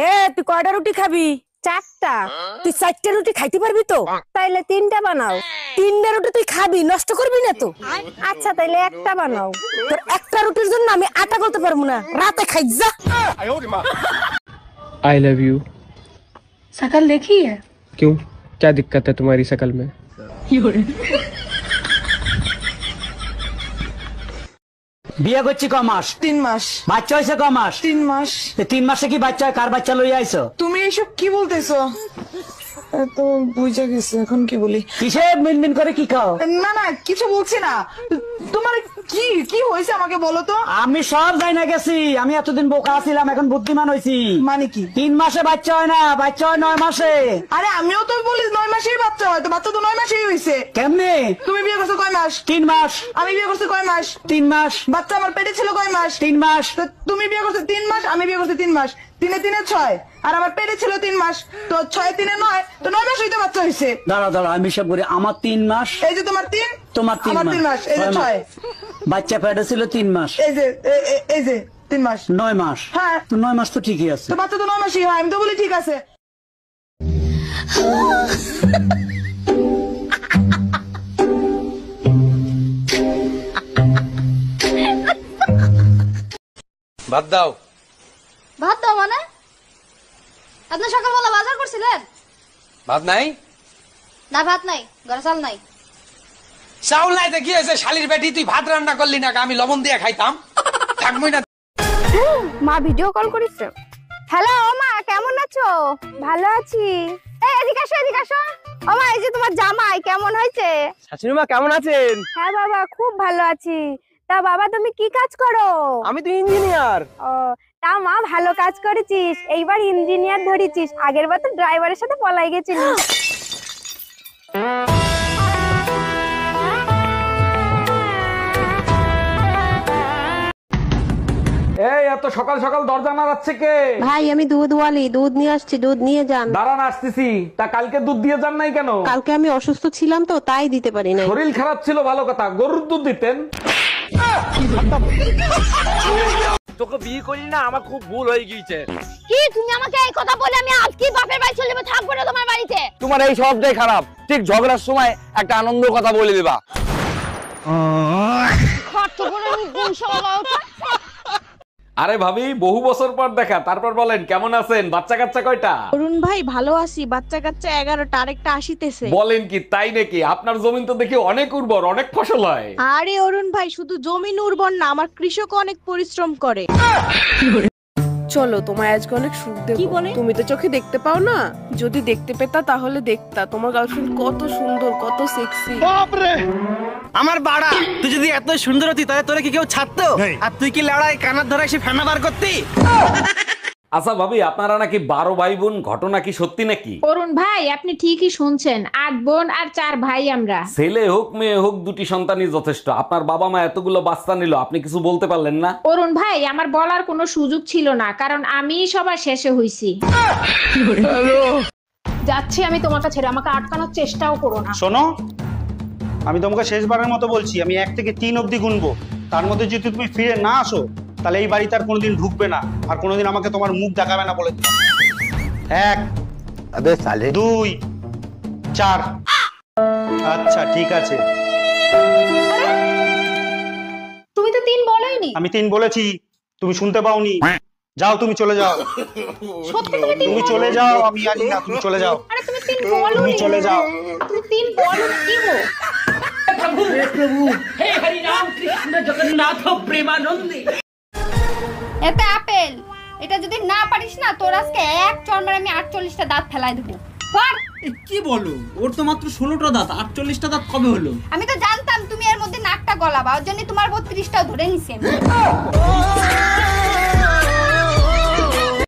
এ তুই কয়টা রুটি খাবি? চারটা। তুই চারটা রুটি খাইতে পারবি তো? তাইলে তিনটা বানাও। তিনটা রুটি তুই খাবি, নষ্ট করবি না তো? আচ্ছা তাইলে একটা বানাও। তোর একটা রুটির জন্য আমি আটা করতে পারবো না, রাতে খাই যা। I love you. शकल देखी है? क्यों, क्या दिक्कत है तुम्हारी शकल में? বিয়ে করছি ক মাস? 3 মাস। বাচ্চা হয়েছে ক মাস? 3 মাস। 3 মাসে কি বাচ্চা হয়? কার বাচ্চা লইয়া আইছো? তুমি এইসব কি বলতেছো? তো বুঝা গেছে, এখন কি বলি? কিসে মিনমিন করে কি খাও? না না কিছু বলছি না। তোমার কি কি হয়েছে আমাকে বলো তো। আমি সব যাই না গেছি। আমি এতদিন বোকা ছিলাম, এখন বুদ্ধিমান হয়েছি। মানে কি? 3 মাসে বাচ্চা হয় না, বাচ্চা হয় 9 মাসে। আরে আমিও তো বলি 9 মাসেই বাচ্চা হয়, তো বাচ্চা তো 9 মাসেই হয়েছে। কেমনে? তুমি বিয়ে করছো কয় মাস? 3 মাস। আমি বিয়ে করছি কয় মাস? 3 মাস। বাচ্চা আমার পেটে ছিল কয় মাস? 3 মাস। তো তুমি বিয়ে করছো 3 মাস, আমি বিয়ে করছি 3 মাস। 3 3 6 আর আমার পেটে ছিল 3 মাস, তো 6 3 9, তো 9 মাস হইতে বাচ্চা হয়েছে। দাঁড়া দাঁড়া, আমি সব করি। আমার 3 মাস। এই যে তোমার 3, তোমার 3 আমার 3 মাস, এই যে 6। বাচ্চা পেটে ছিল 3 মাস। এই যে এই যে 3 মাস। 9 মাস। হ্যাঁ তো 9 মাস তো ঠিকই আছে। তো বাচ্চা তো 9 মাসই হয়, আমি তো বলি ঠিক আছে। ভাত দাও। ভাত দাও মানে? আপনি সকালবেলা বাজার করছিলেন? ভাত নাই? না ভাত নাই, ঘরে চাল নাই। চাউল নাই তো কি হয়েছে? শালির বেটি, তুই ভাত রান্না করলি না, আমি লবণ দিয়ে খাইতাম। থাকবই না। মা ভিডিও কল করেছে। হ্যালো মা, কেমন আছো? ভালো আছি। এই এদিকে আসো, এদিকে আসো। ও মা, এই যে তোমার জামাই কেমন হয়েছে? শাশুড়ি মা কেমন আছেন? হ্যাঁ বাবা, খুব ভালো আছি। তা বাবা তুমি কি কাজ করো? আমি তো ইঞ্জিনিয়ার। ও, তা মা ভালো কাজ করেছিস, এইবার ইঞ্জিনিয়ার ধরেছিস। আগের বার তো ড্রাইভারের সাথে পলাই গেছিলিস। এই এত সকাল সকাল দরজা নাড়াচ্ছে কে? ভাই আমি দুধ ওয়ালি, দুধ নিয়ে আসছি, দুধ নিয়ে যান। দাঁড়ান আসতেছি। তা কালকে দুধ দিয়ে যান নাই কেন? কালকে আমি অসুস্থ ছিলাম তো, তাই দিতে পারি নাই। শরীর খারাপ ছিল ভালো কথা, গরুর দুধ দিতেন। তোকে বিয়ে করি না, আমার খুব ভুল হয়ে গিয়েছে। কি তুমি আমাকে এই কথা বলে আমি আজকে বাপের বাড়ি চলে যাবো, থাকবো না তোমার বাড়িতে? তোমার এই সবটাই খারাপ। ঠিক ঝগড়ার সময় একটা আনন্দ কথা বলে দিবা। আরে ভাবি, বহু বছর পর দেখা, তারপর বলেন কেমন আছেন? বাচ্চা কাচ্চা কয়টা? অরুণ ভাই ভালো আছি, বাচ্চা কাচ্চা 11টা, আরেকটা আসিতেছে। বলেন কি, তাই নাকি? আপনার জমিন তো দেখি অনেক উর্বর, অনেক ফসল হয়। আরে অরুণ ভাই, শুধু জমিন উর্বর না, আমার কৃষক অনেক পরিশ্রম করে। চলো তোমায় আজকে অনেক সুখ দেব। কি বলে? তুমি তো চোখে দেখতে পাও না, যদি দেখতে পেতা তাহলে দেখতা তোমার গার্লফ্রেন্ড কত সুন্দর, কত সেক্সি। আমার বাড়া, তুই যদি এত সুন্দর হতি তাহলে তোরে কি কেউ ছাড়তো? আর তুই কি লড়াই কানার ধরে এসে ফেনা বার করতি? আচ্ছা ভাবি, আপনারা নাকি 12 ভাই বোন, ঘটনা কি সত্যি নাকি? অরুণ ভাই আপনি ঠিকই শুনছেন, 8 বোন আর 4 ভাই আমরা। ছেলে হোক মেয়ে হোক, দুটি সন্তানই যথেষ্ট। আপনার বাবা মা এতগুলো বাচ্চা নিল, আপনি কিছু বলতে পারলেন না? অরুণ ভাই আমার বলার কোনো সুযোগ ছিল না, কারণ আমি সবার শেষে হইছি। যাচ্ছি আমি তোমাকে ছেড়ে, আমাকে আটকানোর চেষ্টাও করো না। শোনো, আমি তোমাকে শেষবারের মতো বলছি, আমি 1 থেকে 3 অবধি গুনবো। তার মধ্যে যদি তুমি ফিরে না আসো, তাহলে এই বাড়িতে আর কোনোদিন ঢুকবে না, আর কোনোদিন আমাকে তোমার মুখ দেখাবে না বলে দিলাম। 1, 2, 4। আচ্ছা ঠিক আছে। তুমি তো 3 বলোইনি। আমি 3 বলেছি, তুমি শুনতে পাওনি। যাও, তুমি চলে যাও। সত্যি তুমি চলে যাও, আমি জানি না, তুমি চলে যাও। আরে তুমি 3 বলো, তুমি চলে যাও। তুমি 3 বলো কি গো? এটা আপেল, এটা যদি না পারিস না, তোর আজকে এক চড়মারে আমি 48টা দাঁত ফেলাই দেবো। কি বলো? ওর তো মাত্র 16টা দাঁত, 48টা দাঁত কবে হলো? আমি তো জানতাম তুমি এর মধ্যে নাকটা গলাবা, ওর জন্য তোমার 32টাও ধরে নিছি আমি।